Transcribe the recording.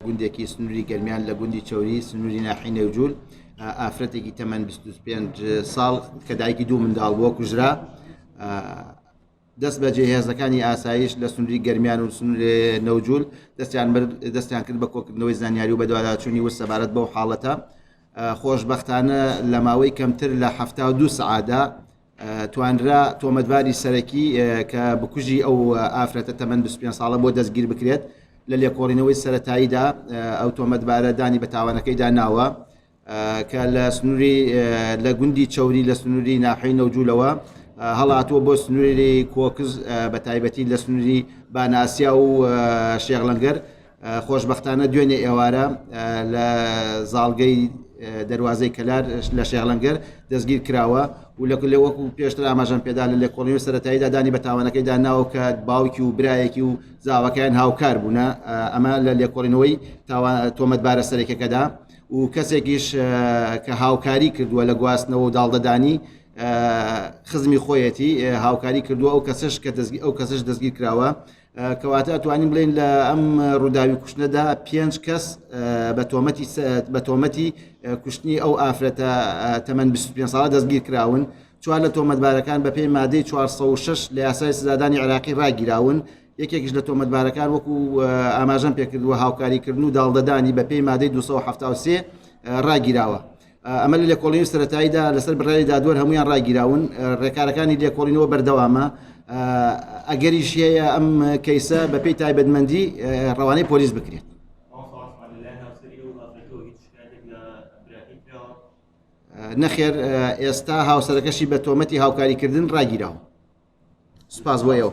گوندێکی سنووری گەرمیان لە گوندی چۆری سنووری ناحی نێوجول ئافرەتێکی تەمەەن 25 ساڵ کە دایکی دوو منداڵ بۆ کوژرا دەست بە جێهێزەکانی ئاسایش لە سنووری گەرمیان و سنووری نەوجول دەستیان کرد بە کۆکردنەوەی زانیاری و بە دواداچوونی ورد سەبارەت بەو حاڵەتە خۆشبەختانە لە ماوەی کەمتر لە 72 سعادا توانرا تۆمەتباری سەرەکی کە بکوژی ئەو ئافرەتە تەمەەن 25 ساڵە بۆ دەستگیر بکرێت لە لێکۆڕینەوەی سەرەتاییدا ئەو تۆمەتبارە دانی بە تاوانەکەیدا ناوە کە لە سنووری لە گوندی چۆری لە سنووری ناحی نەوجولەوە هەڵاتووە بۆ سنووری کۆکز بە تایبەتی لە سنووری باناسیا و شێغڵەنگەر خۆشبەختانە دوێنێ ئێوارە لە زاڵگەی دەواازەی کەلار لە شێغڵەنگەر دەستگیر کراوە و لە وەکو پێشتر ئاماژەم پێدا لە لێکۆڵینەوەی سەرەتاییدا دانی بە تاوانەکەیدا ناوە کە باوکی و برایەکی و زاوەکەیان هاوکار بوونە ئەمە لە لێکۆڵینەوەی تۆمەتبارە سەرەکیەکەدا و کەسێکیش کە هاوکاری کردووە لە گواستنەوە و داڵدەدانی خزمی خۆیەتی هاوکاری کردووە ئەو کەسش دەستگیر کراوە کەواتە توانین بڵێن لە ئەم ڕووداوی کوشتنەدا 5 کەس بە تۆمەتی کوشتنی ئەو ئافرەتە تەمەەن 25 ساڵە دەستگیر کراون چوار لە تۆمەتبارەکان بە پێی مادەی 406 لە یاسای سزادانی عێراقی ڕاگیراون یەکێکیش لە تۆمەتبارەکان وەکو ئاماژەم پێکردووە هاوکاریکردن و داڵدەدانی بە پێی مادەی 273 ڕاگیراوە ئەمە لە لێکۆڵینەوەی سەرەتاییدا لەسەر بڕای دادوەر هەمویان ڕاگیراون ڕێکارەکانی لێکۆڵینەوە بەردەوامە ئەگەریش هەیە ئەم کەیسە بە پێی تایبەتمەندی ڕەوانەی پۆلیس بکرێت نەخێر ئێستا هاوسەرەکەشی بە تۆمەتی هاوکاریکردن ڕاگیراوە سوپاس بۆ ئێوە